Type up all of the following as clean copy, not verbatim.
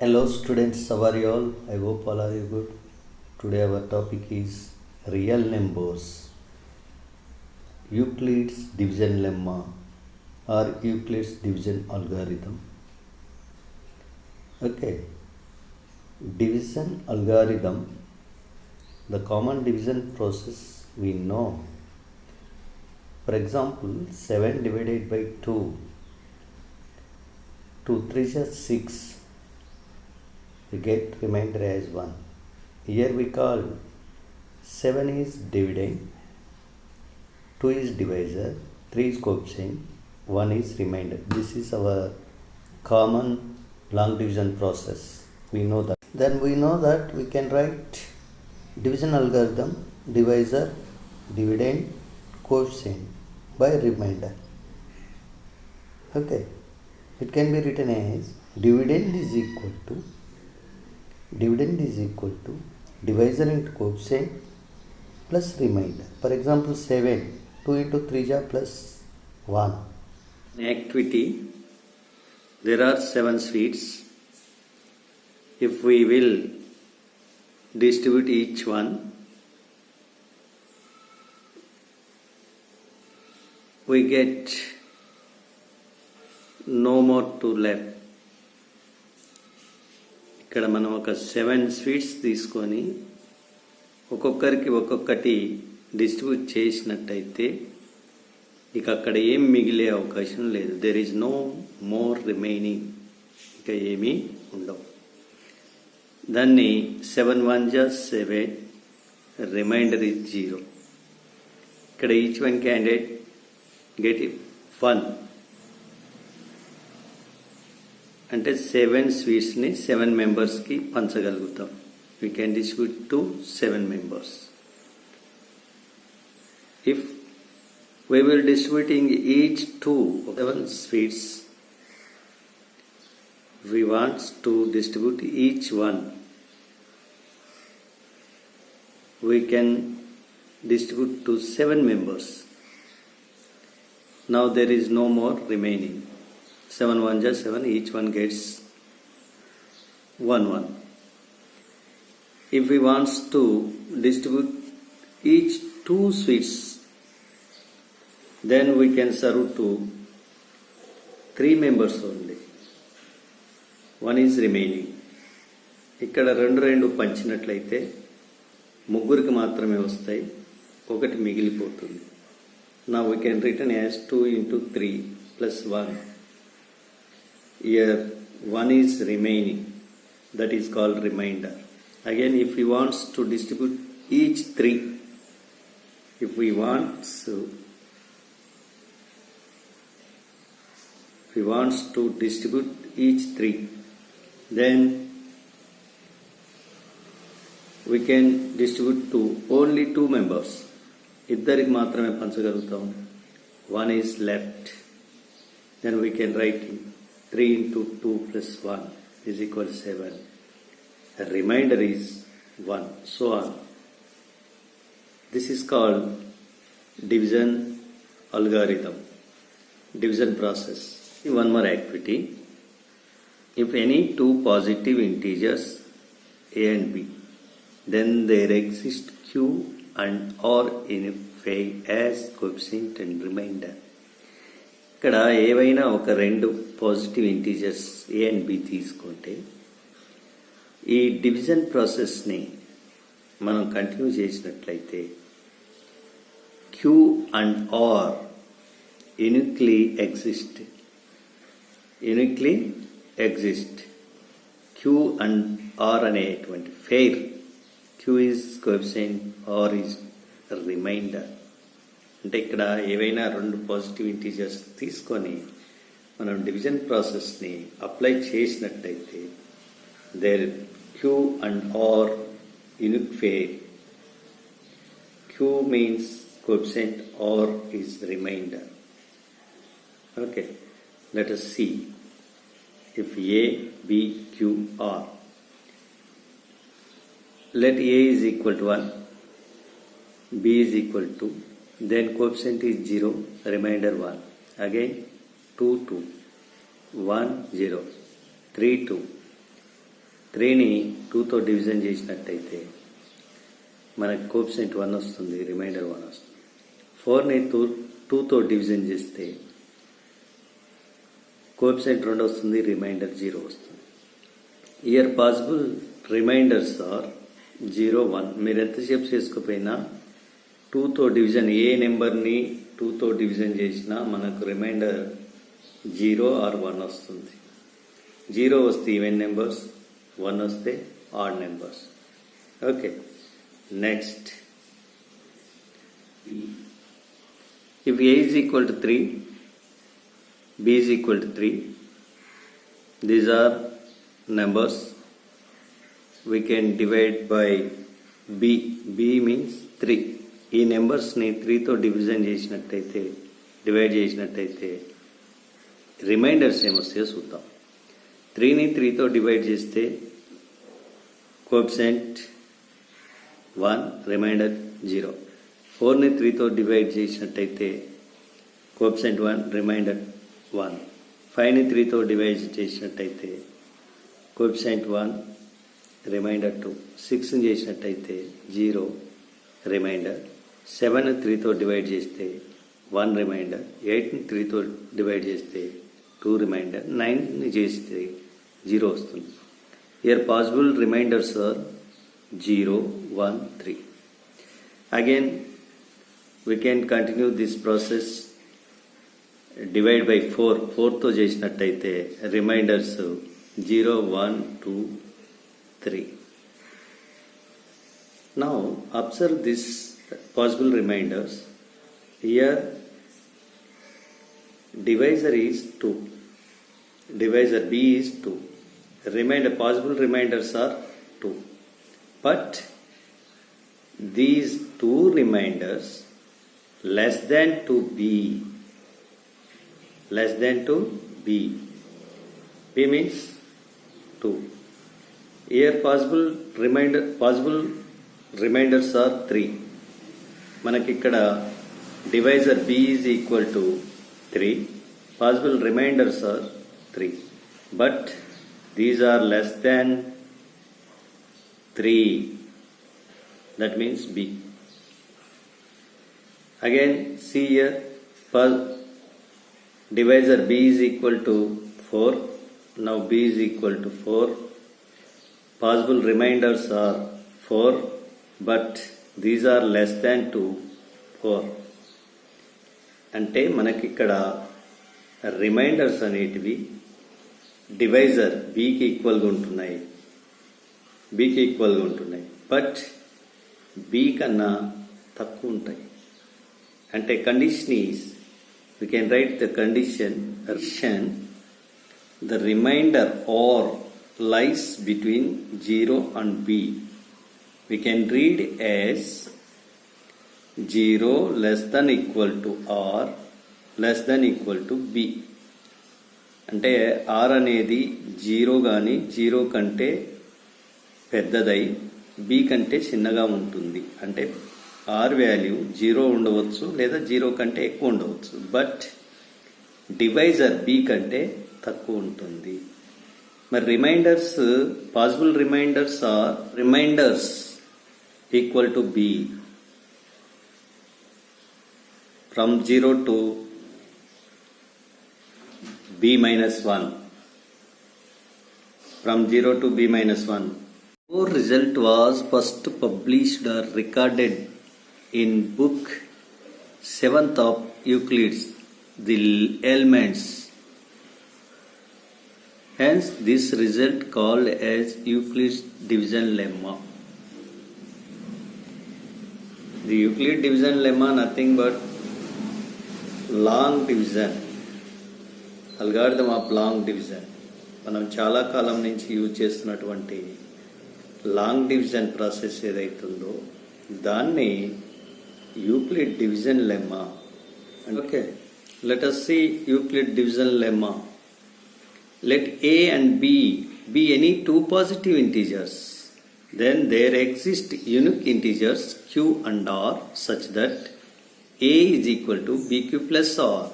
Hello students, how are you all? I hope all are you good. Today our topic is real numbers, Euclid's division lemma or Euclid's division algorithm. Okay, division algorithm, the common division process we know. For example, 7 divided by 2, 2 3 is 6. We get remainder as 1. Here we call 7 is dividend, 2 is divisor, 3 is coefficient, 1 is remainder. This is our common long division process. We know that. Then we know that we can write division algorithm, divisor, dividend, coefficient by remainder. Okay. It can be written as dividend is equal to divisor into coefficient plus remainder. For example, 7, 2 into 3 is plus 1. In activity, there are 7 sweets. If we will distribute each one, we get no more 2 left. ఇక్కడ మనం ఒక 7 sweets తీసుకొని ఒక్కొక్కరికి ఒక్కొక్కటి distribute చేసినట్టయితే ఇక అక్కడ ఏం మిగిలే అవకాశం లేదు. There is no more remaining, ఇక ఏమీ ఉండవు. దాన్ని 7 1 just 7, రిమైండర్ ఈజ్ 0. ఇక్కడ ఈచ్ వన్ క్యాండిడేట్ గెట్ 1. అంటే 7 స్వీట్స్ని 7 మెంబర్స్కి పంచగలుగుతాం. We can distribute to 7 members. If we will distributing each 7 sweets, we want to distribute each one, we can distribute to 7 members. Now there is no more remaining. 7 1 just 7, each one gets 1 1. If we want to distribute each 2 sweets, then we can serve to 3 members only. 1 is remaining. ఇక్కడ 2 పంచినట్లయితే ముగ్గురికి మాత్రమే వస్తాయి, ఒకటి మిగిలిపోతుంది. Now we can written as 2 into 3 plus 1. Here 1 is remaining, that is called remainder. Again, if we want to distribute each 3, if we want to distribute each 3, then we can distribute to only 2 members. ఇద్దరికి మాత్రమే పంచగలుగుతాం. 1 is left. Then we can write 3 into 2 plus 1 is equal to 7. The remainder is 1. So on. This is called division algorithm, division process. One more activity. If any 2 positive integers a and b, then there exist q and r in phi as coefficient and remainder. ఇక్కడ ఏవైనా ఒక 2 positive integers A and B తీసుకుంటే ఈ division ప్రాసెస్ని మనం continue చేసినట్లయితే Q and R uniquely exist. Q and R అనేటువంటి pair, Q is coefficient, R is remainder. అంటే ఇక్కడ ఏవైనా 2 పాజిటివ్ ఇంటీజర్స్ తీసుకొని మనం డివిజన్ ప్రాసెస్ని అప్లై చేసినట్టయితే there Q and R unique pair. Q means coefficient, R is remainder. Okay, let us see. If A, B, Q, R, let A is equal to 1, B is equal to, then coefficient is 0, remainder 1. Again 2 2, 1 0, 3 2, 3ని 2తో division చేసినట్టయితే మనకు coefficient 1 వస్తుంది, reminder 1 వస్తుంది. 4ని 2తో division చేస్తే coefficient 2 వస్తుంది, remainder 0 వస్తుంది. Here possible remainders are 0, 1. మీరు ఎంతసేపు చేసుకోపోయినా 2తో డివిజన్, ఏ నెంబర్ని 2తో డివిజన్ చేసినా మనకు రిమైండర్ 0 ఆర్ 1 వస్తుంది. 0 వస్తే ఈవెన్ నెంబర్స్, 1 వస్తే odd numbers. Okay, next, if a is equal to 3, b is equal to 3, these are numbers. We can divide by b. b means 3. ఈ నెంబర్స్ని 3తో డివిజన్ చేసినట్టయితే, డివైడ్ చేసినట్టయితే రిమైండర్స్ ఏమొస్తాయో చూద్దాం. 3ని 3తో divide చేస్తే coefficient 1, reminder 0. 4ని 3తో divide చేసినట్టయితే coefficient 1, reminder 1. 5ని 3తో divide చేసినట్టయితే coefficient 1, reminder 2. 6ని చేసినట్టయితే 0, reminder. 7ని 3తో divide చేస్తే 1, రిమైండర్. 8ని 3తో డివైడ్ చేస్తే 2, రిమైండర్. 9ని చేస్తే 0 వస్తుంది. Here possible remainders are 0, 1, 3. Again, we can continue this process. Divide by 4. 4తో చేసినట్టయితే reminders 0, 1, 2, 3. Now observe this possible reminders. Here divisor is 2. Divisor b is 2. Remainder, possible reminders are 2. But these two reminders less than to b. Less than to b. b means 2. Here possible reminders are 3. మనకి ఇక్కడ divisor b is equal to 3. Possible reminders are 3. But these are less than 3. That means b. Again, see here, divisor b is equal to 4. Now b is equal to 4. Possible reminders are 4, but these are less than to 4. అంటే మనకి ఇక్కడ reminders అనేటివి divisor bకి ఈక్వల్గా ఉంటున్నాయి, but b కన్నా తక్కువ ఉంటాయి. అంటే condition is, we can write the condition, the remainder or lies between 0 and b. We can read as 0 less than equal to r less than equal to b. అంటే r అనేది 0 కానీ 0 కంటే పెద్దదై b కంటే చిన్నగా ఉంటుంది. అంటే r వాల్యూ 0 ఉండవచ్చు లేదా 0 కంటే ఎక్కువ ఉండవచ్చు, బట్ డివైజర్ b కంటే తక్కువ ఉంటుంది. మరి remainders, possible remainders are remainders equal to b from 0 to b minus 1. From 0 to b minus 1. Our result was first published or recorded in book 7th of Euclid's, the Elements. Hence this result called as Euclid's division lemma. The Euclid division lemma nothing but long division, algorithm of long division. మనం చాలా కాలం నుంచి use చేస్తున్నటువంటి long division process ఏదైతుందో దాన్ని Euclid division lemma. Okay, let us see Euclid division lemma. Let a and b be any two positive integers. Then there exist unique integers q and r such that a is equal to bq plus r.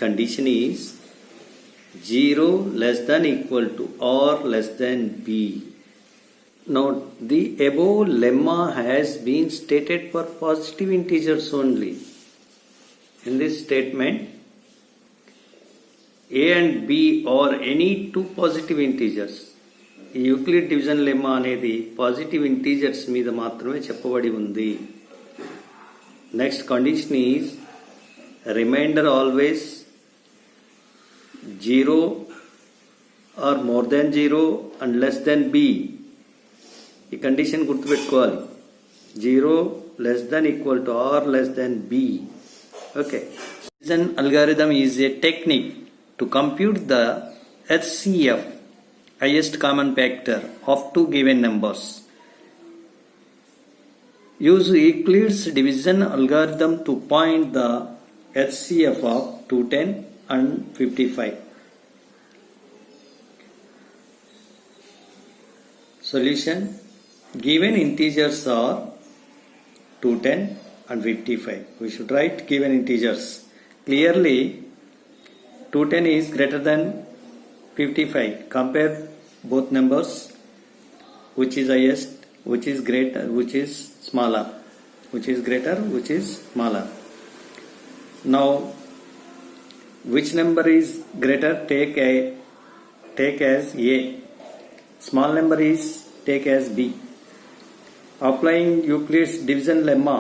Condition is 0 less than equal to or less than b. Now the above lemma has been stated for positive integers only. In this statement, a and b are any two positive integers. ఈ Euclid division lemma అనేది positive integers మీద మాత్రమే చెప్పబడి ఉంది. Next condition is remainder always 0 or more than 0 and less than b. ఈ condition గుర్తుపెట్టుకోవాలి. 0 less than equal to R less than b. Okay. Division algorithm is a technique to compute the HCF, highest common factor, of two given numbers. Use Euclid's division algorithm to find the HCF of 210 and 55. Solution: given integers are 210 and 55. We should write given integers. Clearly, 210 is greater than 55. Compare both numbers, which is highest, which is greater, which is smaller, which is greater, which is smaller. Now, which number is greater? Take as A. Small number is take as B. Applying Euclid's division lemma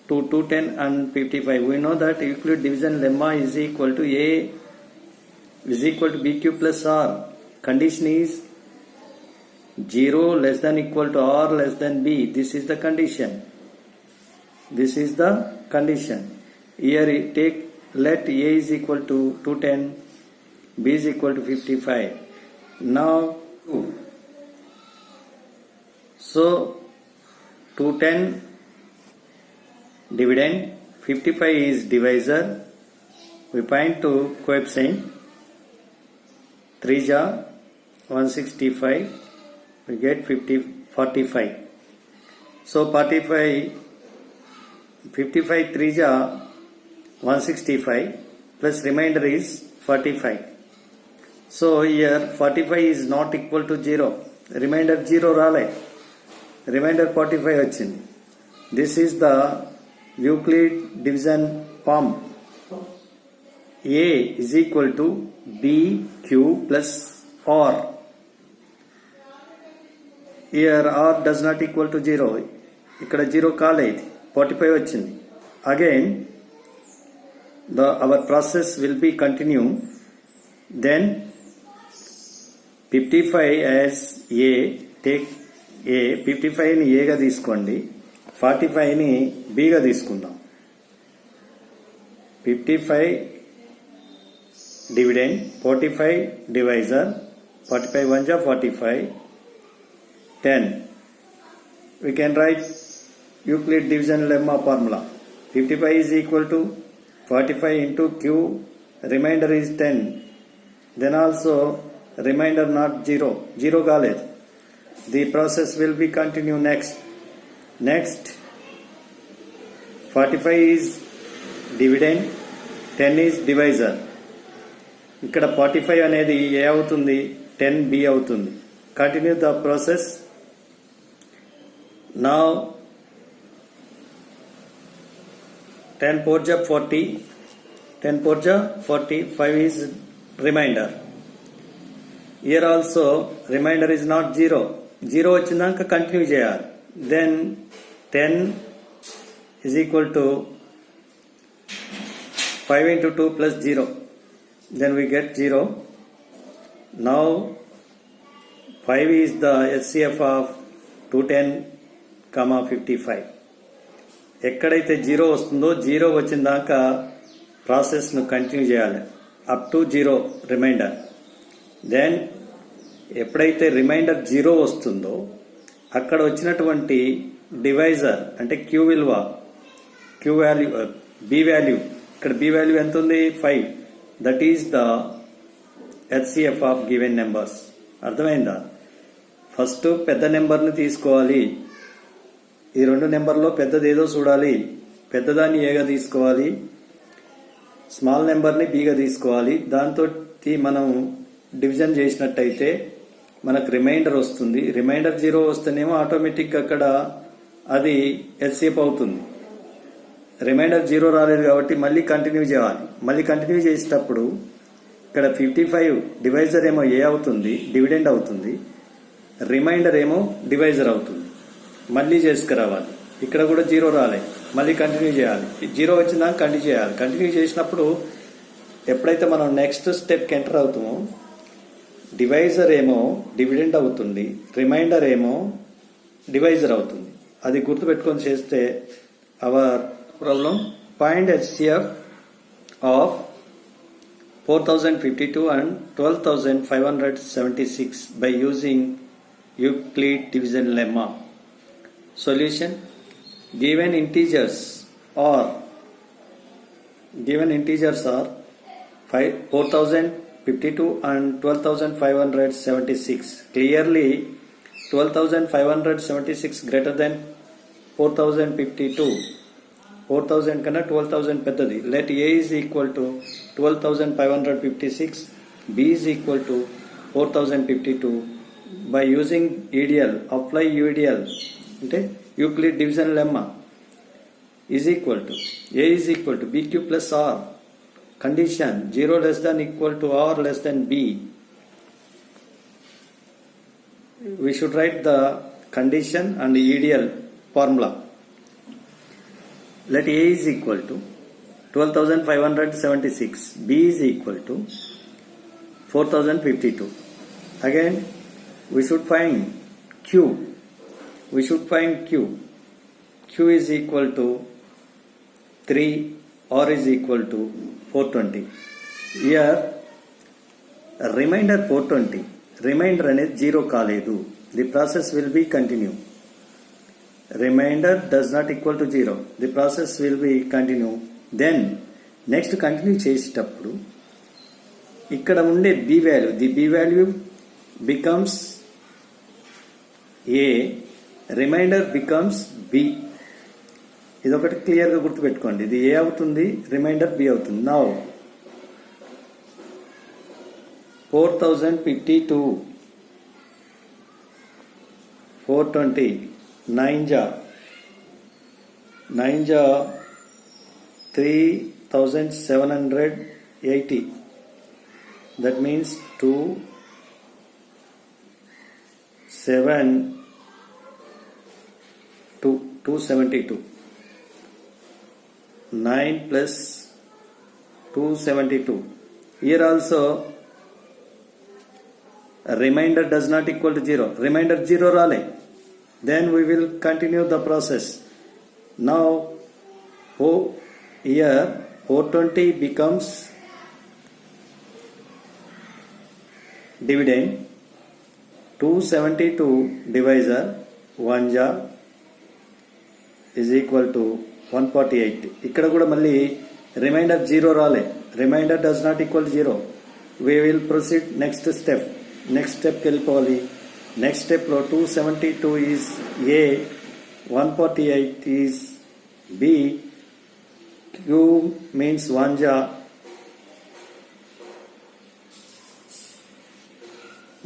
to 210 and 55, we know that Euclid division lemma is equal to A is equal to BQ plus R. Condition is 0 less than equal to or less than b. This is the condition. This is the condition. Here let a is equal to 210, b is equal to 55. Now, so 210 dividend, 55 is divisor. We point to coefficient. 3 ja 165, we get 45. So 55 3 ja 165 plus remainder is 45. So here 45 is not equal to 0. Remainder 0 rale. Remainder 45 వచ్చింది. This is the Euclid division form. A is equal to BQ plus R. Here R does not equal to 0. ఇక్కడ 0 కాలేదు, 45 వచ్చింది. Again, our process will be continue. Then 55 as A, take A, 55 ని A గా తీసుకోండి, 45 ని B గా తీసుకుందాం. 55 dividend, 45 divisor, 45 1 ja 45, 10. We can write Euclid division lemma formula. 55 is equal to 45 into Q, remainder is 10. Then also remainder not 0. 0 కాలేదు. The process will be continue next. 45 is dividend, 10 is divisor. ఇక్కడ 45 అనేది A అవుతుంది, 10 B అవుతుంది. Continue the process. Now 10 4 ja 40, 10 4 ja 40, 5 is remainder. Here also remainder is not 0. 0 వచ్చిందాక continue చేయాలి. Then 10 is equal to 5 into 2 plus 0. Then we get 0. Now 5 is the HCF of 210, 55. ఎక్కడైతే 0 వస్తుందో 0 వచ్చిన దాకా ప్రాసెస్ను కంటిన్యూ చేయాలి up to 0 reminder. Then ఎప్పుడైతే reminder 0 వస్తుందో అక్కడ వచ్చినటువంటి డివైజర్ అంటే క్యూ విలువ, క్యూ వాల్యూ, బి వాల్యూ, ఇక్కడ బి వాల్యూ ఎంత ఉంది 5. That is the HCF of given numbers. అర్థమైందా? ఫస్ట్ పెద్ద నెంబర్ని తీసుకోవాలి. ఈ రెండు నెంబర్లో పెద్దది ఏదో చూడాలి. పెద్దదాన్ని ఏగా తీసుకోవాలి, స్మాల్ నెంబర్ని బీగా తీసుకోవాలి. దాంతో మనం డివిజన్ చేసినట్టయితే మనకు రిమైండర్ వస్తుంది. రిమైండర్ 0 వస్తేనేమో ఆటోమేటిక్గా అక్కడ అది ఎస్సేపు అవుతుంది. రిమైండర్ 0 రాలేదు కాబట్టి మళ్ళీ కంటిన్యూ చేయాలి. మళ్ళీ కంటిన్యూ చేసేటప్పుడు ఇక్కడ 55 డివైజర్ ఏమో ఏ అవుతుంది, డివిడెండ్ అవుతుంది. రిమైండర్ ఏమో డివైజర్ అవుతుంది. మళ్ళీ చేసుకురావాలి. ఇక్కడ కూడా 0 రాలే, మళ్ళీ కంటిన్యూ చేయాలి. 0 వచ్చిందాక కంటిన్యూ చేయాలి. కంటిన్యూ చేసినప్పుడు ఎప్పుడైతే మనం నెక్స్ట్ స్టెప్కి ఎంటర్ అవుతామో డివైజర్ ఏమో డివిడెండ్ అవుతుంది, రిమైండర్ ఏమో డివైజర్ అవుతుంది. అది గుర్తుపెట్టుకొని చేస్తే our problem find HCF of 4052 and 12576 by using Euclid division lemma. Solution: given integers are 4052 and 12576. Clearly 12576 greater than 4052. 4000 కన్నా 12000 పెద్దది. Let A is equal to 12556, B is equal to 4052. By using EDL, apply UDL అంటే Euclid division lemma is equal to A is equal to BQ plus R. Condition 0 less than equal to R less than B. We should write the condition and EDL formula. Let A is equal to 12576, B is equal to 4052. Again we should find Q. Q is equal to 3, R is equal to 420. Here remainder 420, remainder అనేది 0 కాలేదు. The process will be continue. Remainder does not equal to 0. The process will be continue. Then next continue చేసేటప్పుడు ఇక్కడ ఉండే B value, the B value becomes A, remainder becomes B. ఇదొకటి క్లియర్గా గుర్తుపెట్టుకోండి. ఇది A అవుతుంది, రిమైండర్ B అవుతుంది. Now 4052 420 9 जा 3780. That means 272. 9 plus 272. Here also remainder does not equal to 0. Remainder 0 rale. Then we will continue the process. Now here 420 becomes dividend, 272 divisor 1 ja is equal to 148. ఇక్కడ కూడా మళ్ళీ remainder 0 రాలే. Remainder does not equal 0. we will proceed next step. Next స్టెప్కి వెళ్ళిపోవాలి. Next స్టెప్లో 272 is A, 148 is B, Q means 1 ja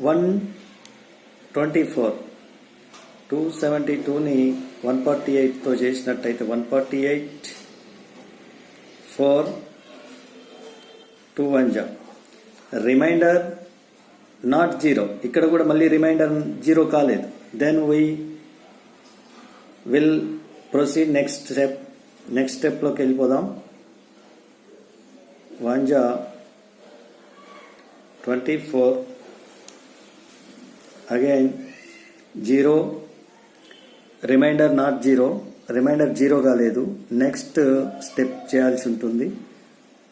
124. 272ని 148తో చేసినట్టయితే 148 4 2 1 ja. Reminder not 0. ఇక్కడ కూడా మళ్ళీ రిమైండర్ 0 కాలేదు. Then we will proceed next step. Next స్టెప్లోకి వెళ్ళిపోదాం. 1 ja 24 again 0, remainder not 0, remainder 0 కాలేదు. నెక్స్ట్ స్టెప్ చేయాల్సి ఉంటుంది.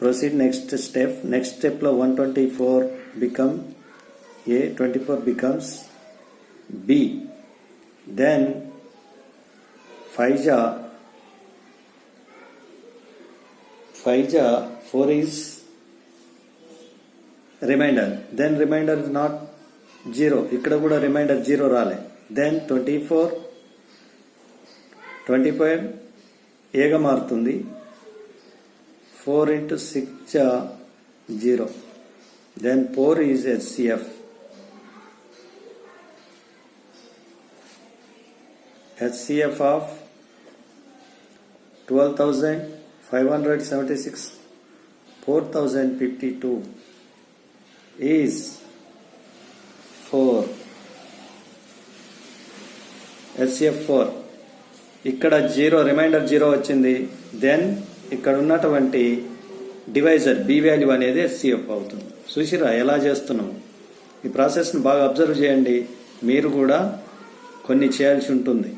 Proceed next step. నెక్స్ట్ స్టెప్లో 124 become A, 24 becomes B. Then 5 ja 4 is remainder. Then remainder is not 0. ఇక్కడ కూడా reminder 0 రాలే. Then 25 ఏగా మారుతుంది. 4 into 6 ja 0. Then 4 is HCF. HCF of 12,576, 4,052 is 4. HCF 4. ఇక్కడ 0 రిమైండర్ 0 వచ్చింది. దెన్ ఇక్కడ ఉన్నటువంటి డివైజర్ బి వాల్యూ అనేది HCF అవుతుంది. చూసిరా ఎలా చేస్తున్నాం. ఈ ప్రాసెస్ని బాగా అబ్జర్వ్ చేయండి. మీరు కూడా కొన్ని చేయాల్సి ఉంటుంది.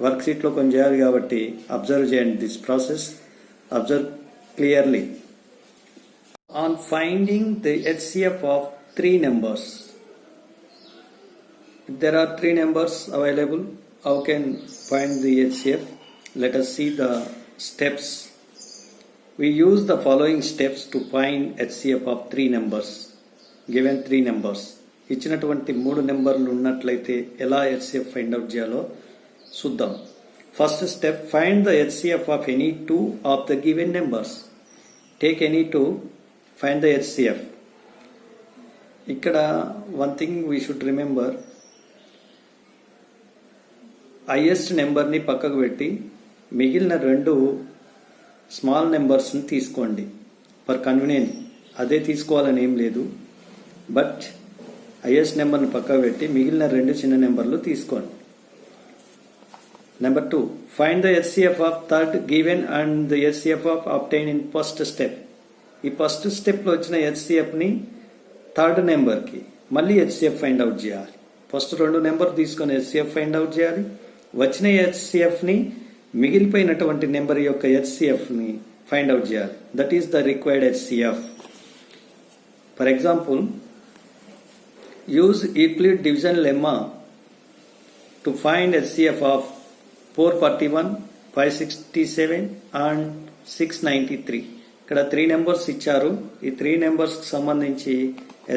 వర్క్ షీట్లో కొన్ని చేయాలి కాబట్టి అబ్జర్వ్ చేయండి. This process observe clearly. On finding the HCF of 3 numbers. If there are 3 numbers available, how can find the HCF? Let us see the steps. We use the following steps to find HCF of 3 numbers. Given 3 numbers. ఇచ్చినటువంటి 3 నెంబర్లు ఉన్నట్లయితే ఎలా HCF find out చేయాలో చూద్దాం. First step, find the HCF of any 2 of the given numbers. Take any 2, find the HCF. ఇక్కడ one thing we should remember, highest నెంబర్ని పక్కకు పెట్టి మిగిలిన 2 స్మాల్ నెంబర్స్ని తీసుకోండి. ఫర్ కన్వీనియన్స్ అదే తీసుకోవాలని ఏం లేదు. బట్ హైయెస్ట్ నెంబర్ని పక్కకు పెట్టి మిగిలిన 2 చిన్న నెంబర్లు తీసుకోండి. Number 2, find the HCF of third given and the HCF of obtain in first step. ఈ ఫస్ట్ స్టెప్లో వచ్చిన HCFని థర్డ్ నెంబర్కి మళ్ళీ HCF ఫైండ్ అవుట్ చేయాలి. ఫస్ట్ 2 నెంబర్ తీసుకొని HCF ఫైండ్ అవుట్ చేయాలి. వచ్చిన HCFని మిగిలిపోయినటువంటి నెంబర్ యొక్క HCFని ఫైండ్ అవుట్ చేయాలి. That is the required HCF. For example, use Euclid division lemma to find HCF of 441, 567 and 693. ఇక్కడ 3 నెంబర్స్ ఇచ్చారు. ఈ 3 నెంబర్స్ కి సంబంధించి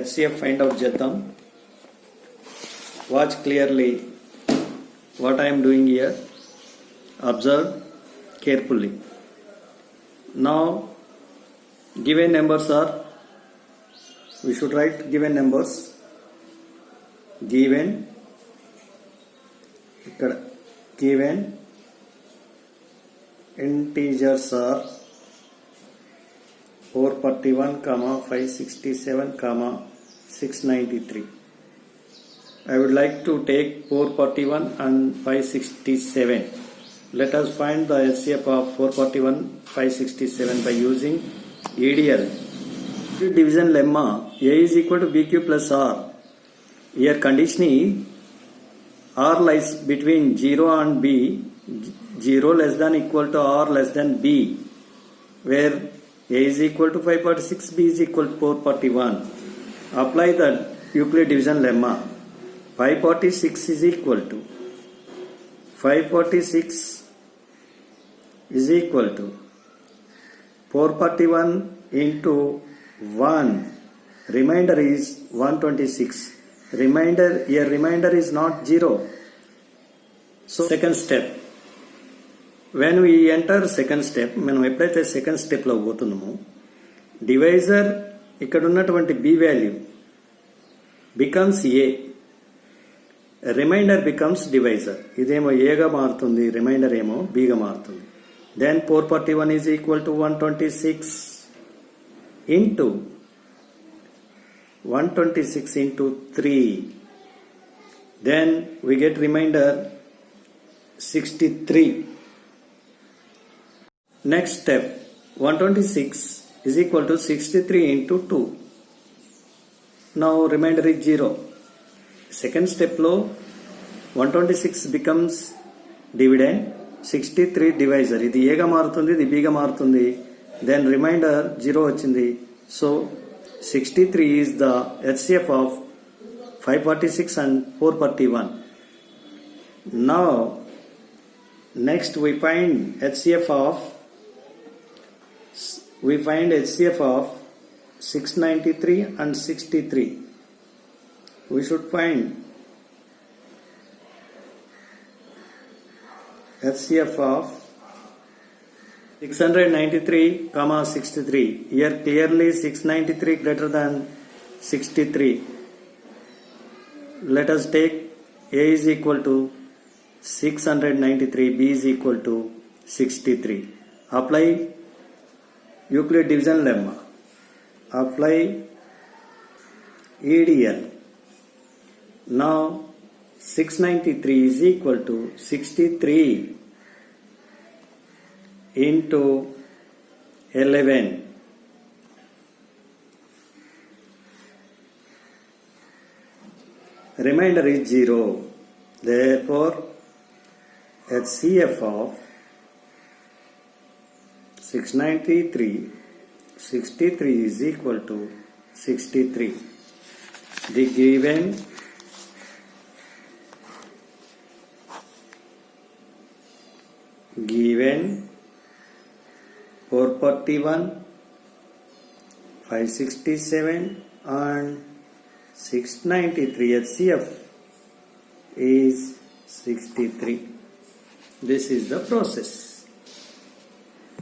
HCF ఫైండ్ అవుట్ చేద్దాం. Watch clearly what I'm doing here. Observe carefully. Now given numbers are, we should write given numbers. Given, ఇక్కడ given integers are 441, 567, 693. I would like to take 441 and 567. Let us find the HCF of 441, 567 by using EDL. Division lemma, A is equal to BQ plus R. Here condition is R lies between 0 and B, 0 less than equal to R less than B, where A is equal to 546, B is equal to 441. Apply the Euclid division lemma. 546 is equal to 546 is equal to 441 into 1. Remainder is 126. Remainder is not 0. So second step. When we enter second step, మనం ఎప్పుడైతే second స్టెప్లో పోతున్నామో, divisor ఇక్కడ ఉన్నటువంటి B value becomes A, remainder becomes divisor. ఇదేమో ఏగా మారుతుంది, remainder ఏమో బీగా మారుతుంది. Then 441 is equal to 126 into 126 into 3. Then we get remainder 63. Next step, 126 is equal to 63 into 2. Now remainder is 0. Second step lo 126 becomes dividend, 63 divisor. Idi A ga marutundi, idi B ga marutundi. Then remainder 0 వచ్చింది. So 63 is the HCF of 546 and 441. Now next we find HCF of 693 and 63. We should find HCF of 693, 63. Here clearly 693 greater than 63. Let us take A is equal to 693, B is equal to 63. Apply Euclid division lemma. Apply EDL. Now 693 is equal to 63 into 11. Remainder is 0. Therefore, HCF of 693, 63 is equal to 63. The given given 441, 567 and 693 HCF is 63. This is the process.